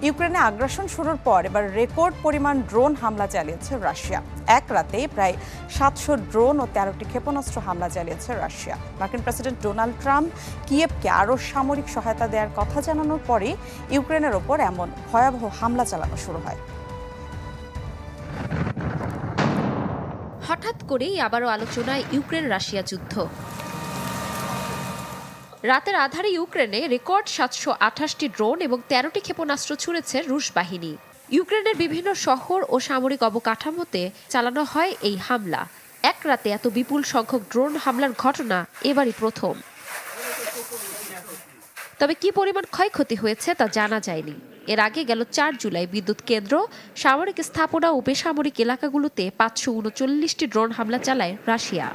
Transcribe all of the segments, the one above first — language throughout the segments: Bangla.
ইউক্রেনে আগ্রাসন শুরুর পর এবার রেকর্ড পরিমাণ ড্রোন হামলা চালিয়েছে রাশিয়া। এক রাতে প্রায় 700 ড্রোন ও 13টি ক্ষেপণাস্ত্র হামলা চালিয়েছে রাশিয়া। মার্কিন প্রেসিডেন্ট ডোনাল্ড ট্রাম্প কিয়েভকে আরও সামরিক সহায়তা দেওয়ার কথা জানানোর পরই ইউক্রেনের ওপর এমন ভয়াবহ হামলা চালানো শুরু হয়। হঠাৎ করেই আবারও আলোচনায় ইউক্রেন রাশিয়া যুদ্ধ। রাতের আধারে ইউক্রেনে রেকর্ড 728টি ড্রোন এবং 13টি ক্ষেপণাস্ত্র ছুড়েছে রুশ বাহিনী। ইউক্রেনের বিভিন্ন শহর ও সামরিক অবকাঠামোতে চালানো হয় এই হামলা। এক রাতে এত বিপুল সংখ্যক ড্রোন হামলার ঘটনা এবারই প্রথম। তবে কি পরিমাণ ক্ষয়ক্ষতি হয়েছে তা জানা যায়নি। এর আগে গেল 4 জুলাই বিদ্যুৎ কেন্দ্র, সামরিক স্থাপনা ও বেসামরিক এলাকাগুলোতে 539টি ড্রোন হামলা চালায় রাশিয়া।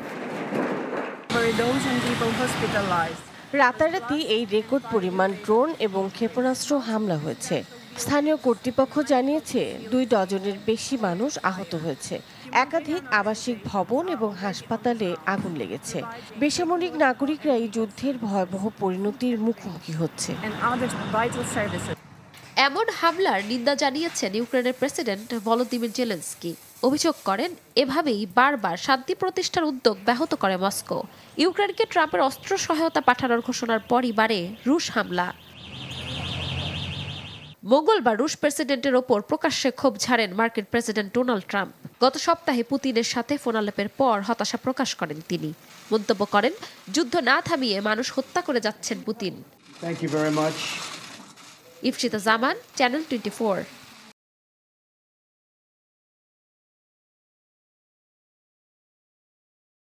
রাতারাতি এই রেকর্ড পরিমাণ ড্রোন এবং ক্ষেপণাস্ত্র হামলা হয়েছে। স্থানীয় কর্তৃপক্ষ জানিয়েছে 2 ডজনের বেশি মানুষ আহত হয়েছে। একাধিক আবাসিক ভবন এবং হাসপাতালে আগুন লেগেছে। বেসামরিক নাগরিকরাই যুদ্ধের ভয়াবহ পরিণতির মুখোমুখি হচ্ছে। এমন হামলার নিন্দা জানিয়েছেন ইউক্রেনের প্রেসিডেন্ট ভলোদিমির জেলেনস্কি। অভিযোগ করেন এভাবেই বারবার শান্তি প্রতিষ্ঠার উদ্যোগ ব্যাহত করে মস্কো। ইউক্রেনকে ট্রাম্পের অস্ত্র সহায়তা পাঠানোর ঘোষণার পরই বাড়ে রুশ হামলা। মঙ্গলবার রুশ প্রেসিডেন্টের ওপর প্রকাশ্যে ক্ষোভ ঝাড়েন মার্কিন প্রেসিডেন্ট ডোনাল্ড ট্রাম্প। গত সপ্তাহে পুতিনের সাথে ফোনালাপের পর হতাশা প্রকাশ করেন তিনি। মন্তব্য করেন, যুদ্ধ না থামিয়ে মানুষ হত্যা করে যাচ্ছেন Putin. Thank you very much. Ifshita Zaman, channel 24।